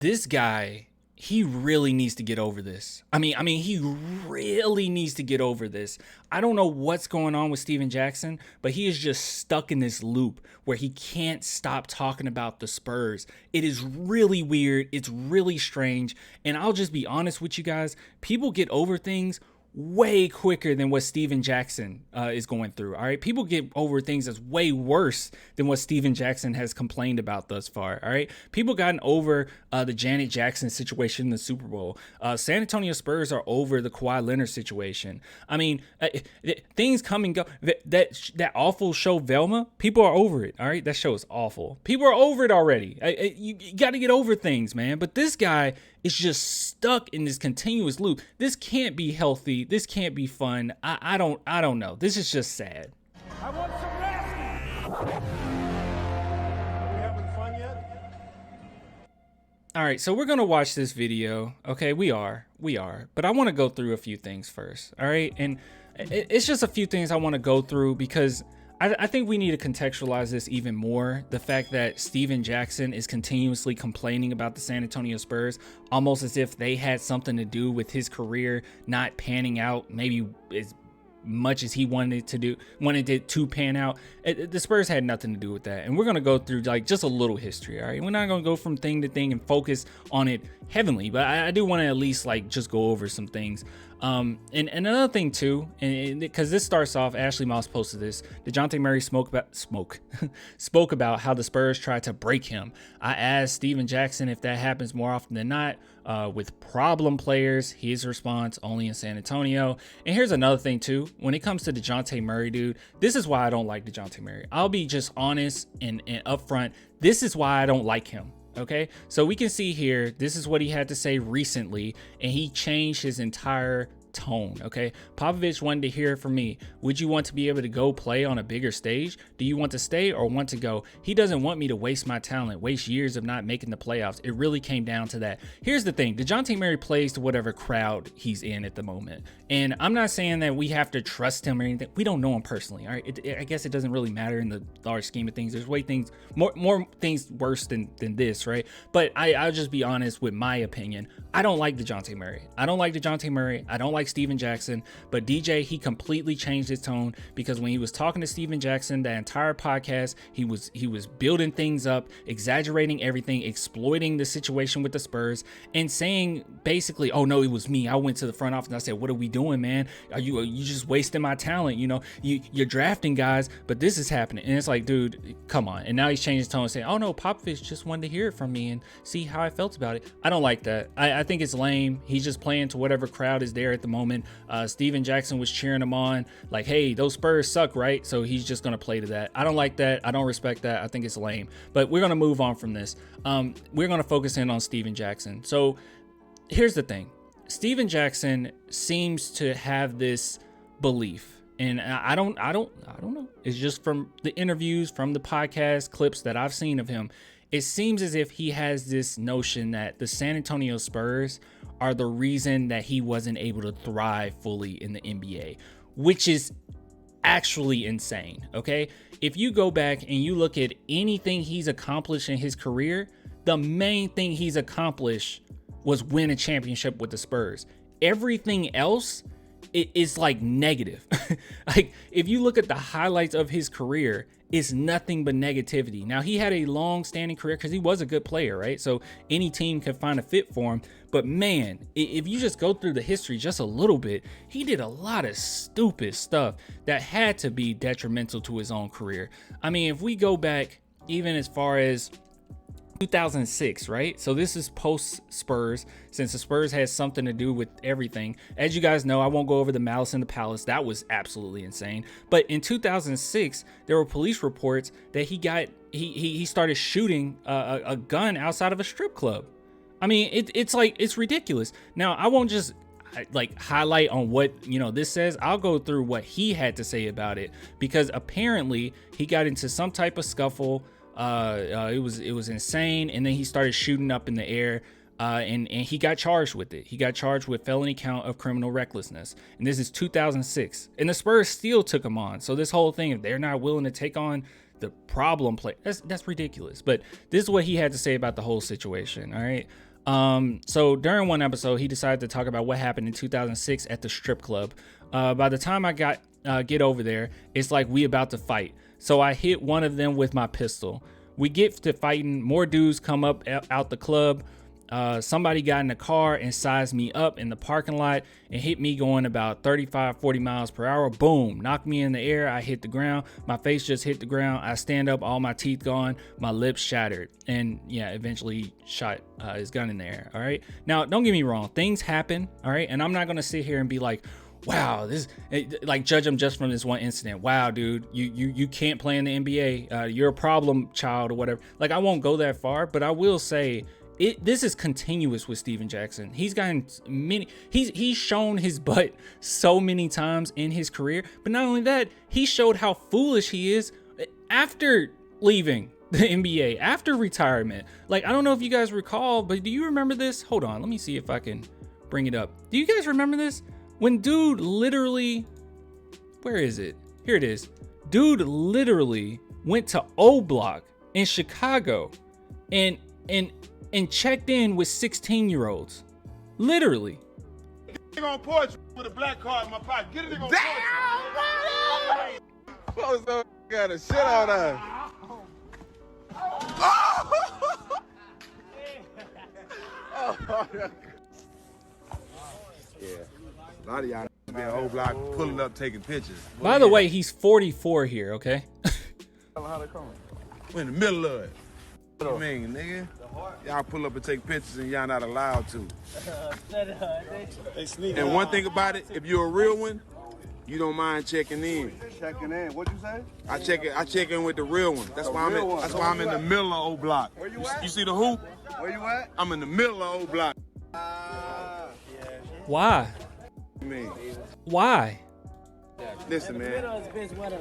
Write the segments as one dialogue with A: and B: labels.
A: this guy, he really needs to get over this. I mean, he really needs to get over this. I don't know what's going on with Steven Jackson, but he is just stuck in this loop where he can't stop talking about the Spurs. It is really weird. It's really strange. And I'll just be honest with you guys. People get over things way quicker than what Steven Jackson is going through. All right. People get over things that's way worse than what Steven Jackson has complained about thus far. All right. People gotten over the Janet Jackson situation in the Super Bowl. San Antonio Spurs are over the Kawhi Leonard situation. I mean, things come and go. That awful show Velma, people are over it. All right. That show is awful. People are over it already. You got to get over things, man. But this guy is just stuck in this continuous loop. This can't be healthy. This can't be fun. I don't know. This is just sad.
B: I want some rest. Are we having fun yet?
A: All right, so we're going to watch this video. Okay, we are. But I want to go through a few things first. All right, and it's just a few things I want to go through because I think we need to contextualize this even more. The fact that Steven Jackson is continuously complaining about the San Antonio Spurs, almost as if they had something to do with his career not panning out, maybe as much as he wanted it to pan out. The Spurs had nothing to do with that. And we're going to go through like just a little history. All right. We're not going to go from thing to thing and focus on it heavily, but I do want to at least like just go over some things. And another thing too, and because this starts off, Ashley Moss posted this. Dejounte Murray spoke about how the Spurs tried to break him. I asked Steven Jackson if that happens more often than not with problem players. His response, only in San Antonio. And here's another thing too. When it comes to Dejounte Murray, dude, this is why I don't like Dejounte Murray. I'll be just honest and upfront. This is why I don't like him. Okay, so we can see here, this is what he had to say recently, and he changed his entire tone. Okay, Popovich wanted to hear it from me. Would you want to be able to go play on a bigger stage? Do you want to stay or want to go? He doesn't want me to waste my talent, waste years of not making the playoffs. It really came down to that. Here's the thing, Dejounte Murray plays to whatever crowd he's in at the moment, and I'm not saying that we have to trust him or anything. We don't know him personally. All right, I guess it doesn't really matter in the large scheme of things. There's more things worse than this, right? But I'll just be honest with my opinion. I don't like Dejounte Murray. I don't like Steven Jackson, but DJ, he completely changed his tone because when he was talking to Steven Jackson, that entire podcast, he was building things up, exaggerating everything, exploiting the situation with the Spurs, and saying basically, oh no, it was me. I went to the front office and I said, what are we doing, man? Are you just wasting my talent? You know, you're drafting guys, but this is happening. And it's like, dude, come on. And now he's changed his tone and saying, oh no, Popovich just wanted to hear it from me and see how I felt about it. I don't like that. I think it's lame. He's just playing to whatever crowd is there at the moment. Steven Jackson was cheering him on like, hey, those Spurs suck, right? So he's just going to play to that. I don't like that. I don't respect that. I think it's lame, but we're going to move on from this. We're going to focus in on Steven Jackson. So here's the thing. Steven Jackson seems to have this belief, and I don't know. It's just from the interviews, from the podcast clips that I've seen of him. It seems as if he has this notion that the San Antonio Spurs are the reason that he wasn't able to thrive fully in the NBA, which is actually insane. Okay. If you go back and you look at anything he's accomplished in his career, the main thing he's accomplished was win a championship with the Spurs. Everything else, it is like negative. Like if you look at the highlights of his career, it's nothing but negativity. Now he had a long-standing career because he was a good player, right? So any team can find a fit for him. But man, if you just go through the history just a little bit, he did a lot of stupid stuff that had to be detrimental to his own career. I mean, if we go back even as far as 2006, right? So this is post Spurs, since the Spurs has something to do with everything. As you guys know, I won't go over the Malice in the Palace. That was absolutely insane. But in 2006, there were police reports that he started shooting a gun outside of a strip club. I mean, it's ridiculous. Now, I won't just like highlight on what this says. I'll go through what he had to say about it, because apparently he got into some type of scuffle. It was insane, and then he started shooting up in the air, and he got charged with it. He got charged with felony count of criminal recklessness, and this is 2006, and the Spurs still took him on. So this whole thing, if they're not willing to take on the problem play, that's ridiculous. But this is what he had to say about the whole situation. All right. So during one episode, he decided to talk about what happened in 2006 at the strip club. By the time I get over there, it's like we about to fight. So I hit one of them with my pistol. We get to fighting. More dudes come up out the club. Somebody got in the car and sized me up in the parking lot and hit me going about 35, 40 miles per hour. Boom, knocked me in the air. I hit the ground. My face just hit the ground. I stand up, all my teeth gone, my lips shattered. And yeah, eventually shot his gun in the air. All right. Now, don't get me wrong. Things happen. All right. And I'm not going to sit here and be like, wow, this, like, judge him just from this one incident. Wow, dude, you can't play in the NBA. You're a problem child or whatever. Like, I won't go that far, but I will say, this is continuous with Steven Jackson. He's gotten he's shown his butt so many times in his career, but not only that, he showed how foolish he is after leaving the NBA, after retirement. Like, I don't know if you guys recall, but do you remember this? Hold on, let me see if I can bring it up. Do you guys remember this? When dude literally, where is it? Here it is. Dude literally went to O Block in Chicago and checked in with 16-year-olds. Literally.
B: Get on porch with a black card in my pocket. Get it on porch.
C: Bozo got a shit on us.
B: Yeah. A lot of y'all be in whole block pulling up, taking pictures.
A: By the way, he's 44 here, okay?
B: We're in the middle of it. What you mean, nigga? Y'all pull up and take pictures and y'all not allowed to. And one thing about it, if you're a real one, you don't mind checking in.
C: Checking in. What'd you say?
B: I check in with the real one. That's why I'm in the middle of O Block.
C: Where you at?
B: You see the hoop?
C: Where you at?
B: I'm in the middle of O Block.
A: Why?
B: You mean?
A: Why?
B: Listen, man.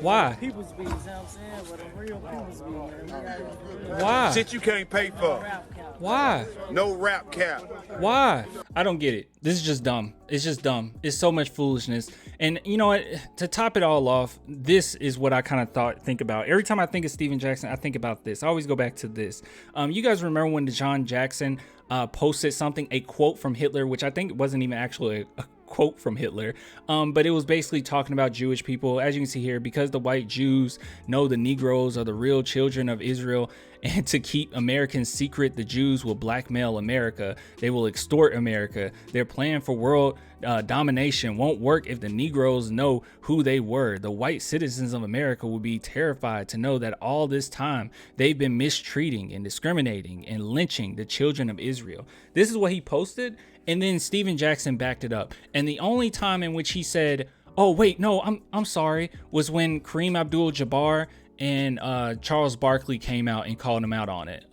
A: Why?
D: People's bees, you know what I'm saying? What a real people's bees, man.
A: Why?
B: Shit you can't pay for.
A: Why?
B: No rap cap.
A: Why? I don't get it. This is just dumb. It's just dumb. It's so much foolishness. And you know what? To top it all off, this is what I kind of think about. Every time I think of Steven Jackson, I think about this. I always go back to this. You guys remember when Dejounte Jackson posted something, a quote from Hitler, which I think wasn't even actually a quote from Hitler, but it was basically talking about Jewish people. As you can see here, because the white Jews know the Negroes are the real children of Israel, and to keep Americans secret, the Jews will blackmail America. They will extort America. Their plan for world domination won't work if the Negroes know who they were. The white citizens of America will be terrified to know that all this time they've been mistreating and discriminating and lynching the children of Israel. This is what he posted, and then Steven Jackson backed it up. And the only time in which he said, oh wait, no, I'm sorry, was when Kareem Abdul-Jabbar and Charles Barkley came out and called him out on it.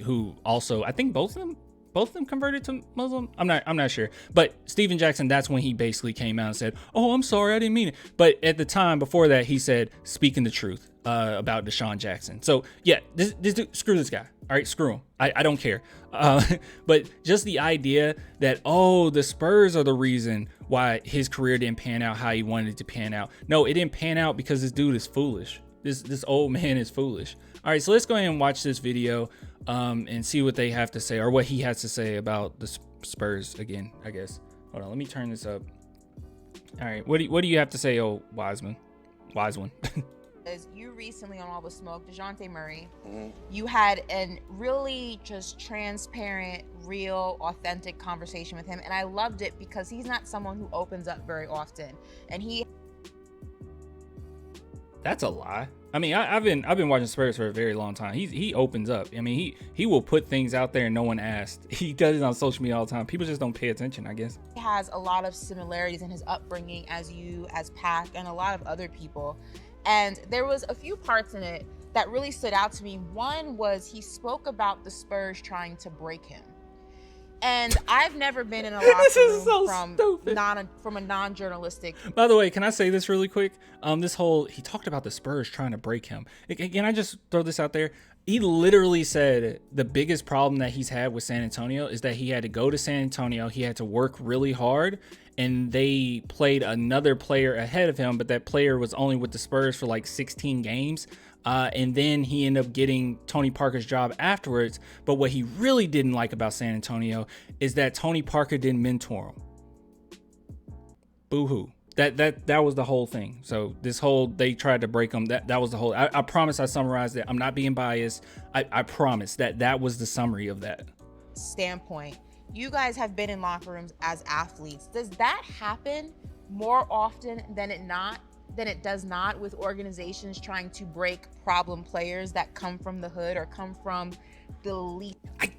A: Who also, I think both of them converted to Muslim. I'm not sure. But Steven Jackson, that's when he basically came out and said, oh, I'm sorry, I didn't mean it. But at the time before that, he said, speaking the truth about Deshaun Jackson. So yeah, this dude, screw this guy. All right, screw him. I don't care. But just the idea that, oh, the Spurs are the reason why his career didn't pan out how he wanted it to pan out. No, it didn't pan out because this dude is foolish. This old man is foolish. All right, so let's go ahead and watch this video and see what they have to say, or what he has to say about the Spurs again, I guess. Hold on, let me turn this up. All right, what do you have to say, oh wise one?
E: As you recently on All the Smoke, Dejounte Murray, you had a really just transparent, real, authentic conversation with him, and I loved it because he's not someone who opens up very often, and
A: That's a lie. I mean, I've been watching Spurs for a very long time. He opens up. I mean, he will put things out there and no one asked. He does it on social media all the time. People just don't pay attention, I guess.
E: He has a lot of similarities in his upbringing as Pac, and a lot of other people. And there was a few parts in it that really stood out to me. One was he spoke about the Spurs trying to break him. And I've never been in a locker room from a non-journalistic.
A: By the way, can I say this really quick? He talked about the Spurs trying to break him. Can I just throw this out there? He literally said the biggest problem that he's had with San Antonio is that he had to go to San Antonio. He had to work really hard, and they played another player ahead of him, but that player was only with the Spurs for like 16 games. And then he ended up getting Tony Parker's job afterwards. But what he really didn't like about San Antonio is that Tony Parker didn't mentor him. Boo-hoo. That was the whole thing. So this whole, they tried to break him. That was the whole, I promise I summarized it. I'm not being biased. I promise that was the summary of that.
E: Standpoint. You guys have been in locker rooms as athletes. Does that happen more often than it does not with organizations trying to break problem players that come from the hood or come from the elite?
A: I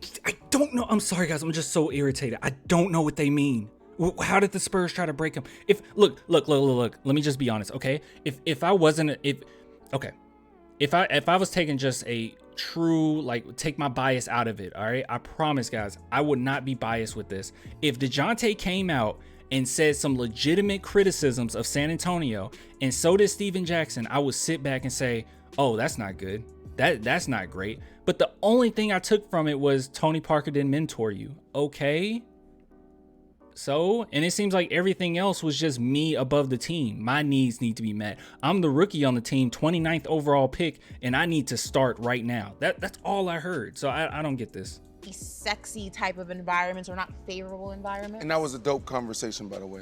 A: don't know. I'm sorry, guys. I'm just so irritated. I don't know what they mean. How did the Spurs try to break him? Look. Let me just be honest, okay? If I was taking just a true, like, take my bias out of it, all right? I promise, guys, I would not be biased with this. If DeJounte came out and said some legitimate criticisms of San Antonio, and so did Steven Jackson, I would sit back and say, oh, that's not good. That's not great. But the only thing I took from it was Tony Parker didn't mentor you. Okay. So, and it seems like everything else was just me above the team. My needs need to be met. I'm the rookie on the team, 29th overall pick, and I need to start right now. That's all I heard. So I don't get this.
E: Sexy type of environments or not favorable environments.
C: And that was a dope conversation, by the way.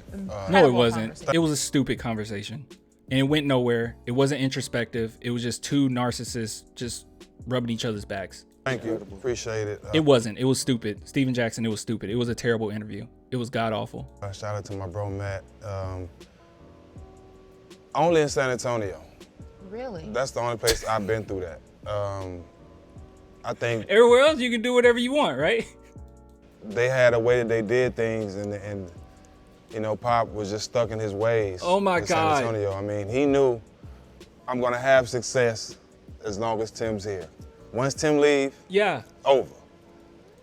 A: No, it wasn't. It was a stupid conversation. And it went nowhere. It wasn't introspective. It was just two narcissists just rubbing each other's backs.
F: Thank you. Appreciate it.
A: It wasn't. It was stupid. Steven Jackson, it was stupid. It was a terrible interview. It was god awful.
F: Shout out to my bro, Matt. Only in San Antonio.
E: Really?
F: That's the only place I've been through that. I think
A: everywhere else you can do whatever you want, right?
F: They had a way that they did things, and you know, Pop was just stuck in his ways.
A: Oh my God.
F: San Antonio. I mean, he knew I'm gonna have success as long as Tim's here. Once Tim leave,
A: yeah,
F: over.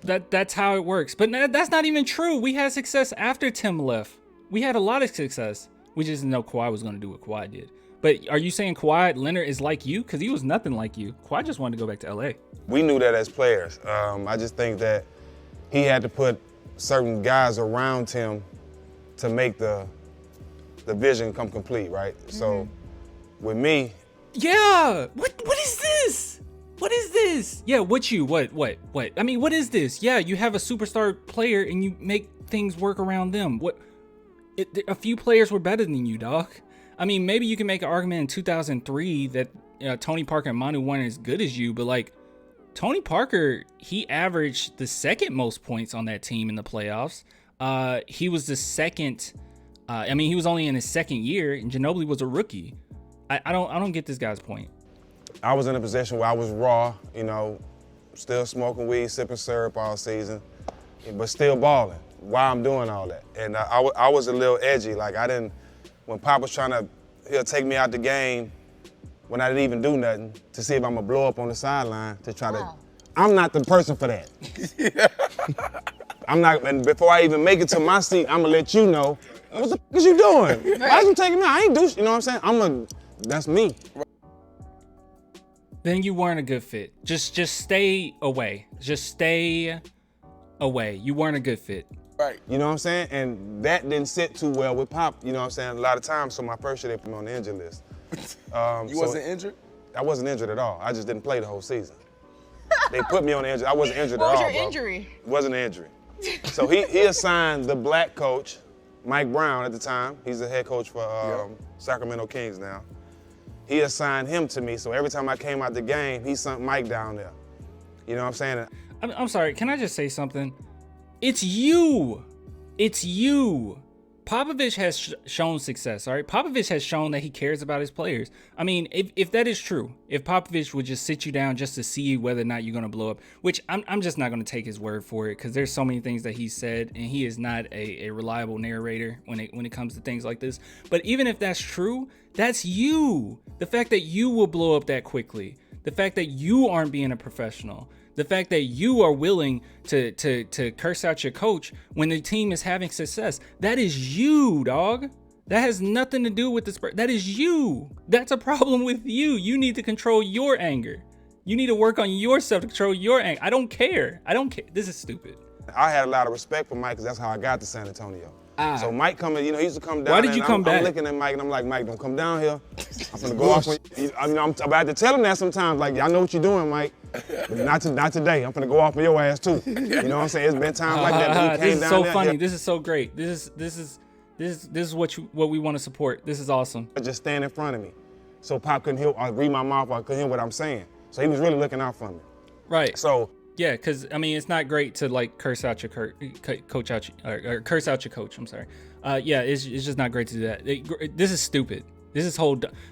A: That's how it works. But that's not even true. We had success after Tim left. We had a lot of success. We just didn't know Kawhi was going to do what Kawhi did. But are you saying Kawhi Leonard is like you? Because he was nothing like you. Kawhi just wanted to go back to LA.
F: We knew that as players. I just think that he had to put certain guys around him to make the vision come complete, right? Mm-hmm. So with me.
A: Yeah. What is this? What is this? Yeah, what? I mean, what is this? Yeah, you have a superstar player and you make things work around them. A few players were better than you, dog. I mean, maybe you can make an argument in 2003 that Tony Parker and Manu weren't as good as you, but like Tony Parker, he averaged the second most points on that team in the playoffs. He was the second. I mean, he was only in his second year, and Ginobili was a rookie. I don't get this guy's point.
F: I was in a position where I was raw, you know, still smoking weed, sipping syrup all season, but still balling while I'm doing all that. And I was a little edgy. Like when Pop was he'll take me out the game when I didn't even do nothing to see if I'm gonna blow up on the sideline to try to. I'm not the person for that. I'm not, and before I even make it to my seat, I'm gonna let you know, what the f is you doing? Why is you taking me out? I ain't do, you know what I'm saying? That's me.
A: Then you weren't a good fit. Just stay away. Just stay away. You weren't a good fit.
F: Right. You know what I'm saying? And that didn't sit too well with Pop, you know what I'm saying? A lot of times, so my first year they put me on the injured list.
C: You wasn't injured?
F: I wasn't injured at all. I just didn't play the whole season. They put me on the injured. I wasn't injured at all.
E: What was your injury?
F: It wasn't an injury. So he assigned the black coach, Mike Brown at the time. He's the head coach for Sacramento Kings now. He assigned him to me, so every time I came out the game, he sunk Mike down there. You know what I'm saying?
A: I'm sorry, can I just say something? It's you. It's you. Popovich has shown success, all right? Popovich has shown that he cares about his players. I mean, if that is true, if Popovich would just sit you down just to see whether or not you're going to blow up, which I'm just not going to take his word for it because there's so many things that he said, and he is not a reliable narrator when it comes to things like this. But even if that's true, that's you. The fact that you will blow up that quickly, the fact that you aren't being a professional, the fact that you are willing to curse out your coach when the team is having success, that is you, dog. That has nothing to do with the Spurs. That is you. That's a problem with you. You need to control your anger. You need to work on yourself to control your anger. I don't care. This is stupid.
F: I had a lot of respect for Mike because that's how I got to San Antonio. So Mike coming, he used to come down.
A: Why did you come back?
F: I'm looking at Mike and I'm like, Mike, don't come down here. I'm gonna go off. I'm about to tell him that sometimes. Like, I know what you're doing, Mike. Not today. I'm gonna go off on your ass too. You know what I'm saying? It's been times like that. But he came
A: This is
F: down
A: so
F: there,
A: funny. This is so great. This is what we want to support. This is awesome.
F: Just stand in front of me, so Pop couldn't hear, or read my mouth, or couldn't hear what I'm saying. So he was really looking out for me.
A: Right.
F: So.
A: Yeah, because I mean, it's not great to like curse out your coach out or curse out your coach. I'm sorry. Yeah, it's just not great to do that. This is stupid. This is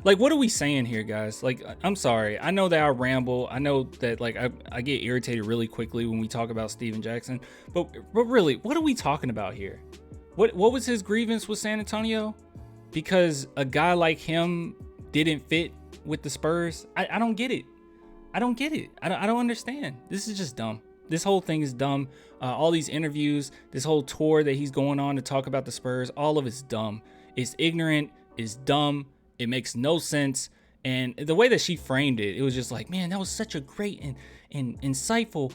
A: like, what are we saying here, guys? Like, I'm sorry. I know that I ramble. I know that like I get irritated really quickly when we talk about Steven Jackson. But really, what are we talking about here? What was his grievance with San Antonio? Because a guy like him didn't fit with the Spurs? I don't get it. I don't get it. I don't understand. This is just dumb. This whole thing is dumb. All these interviews, this whole tour that he's going on to talk about the Spurs, all of it's dumb. It's ignorant. It's dumb. It makes no sense. And the way that she framed it, it was just like, man, that was such a great and insightful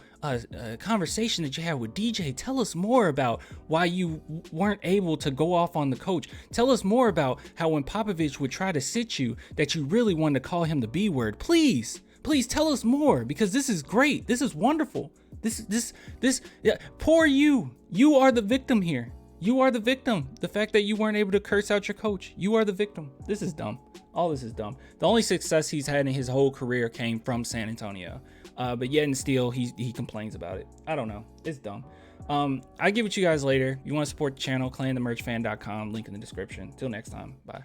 A: conversation that you had with DJ. Tell us more about why you weren't able to go off on the coach. Tell us more about how when Popovich would try to sit you, that you really wanted to call him the B word. Please tell us more, because this is great. This is wonderful. Yeah, poor you. You are the victim here. You are the victim. The fact that you weren't able to curse out your coach. You are the victim. This is dumb. All this is dumb. The only success he's had in his whole career came from San Antonio. But yet and still, he complains about it. I don't know. It's dumb. I'll give it to you guys later. If you want to support the channel, clanthemerchfan.com. Link in the description. Till next time. Bye.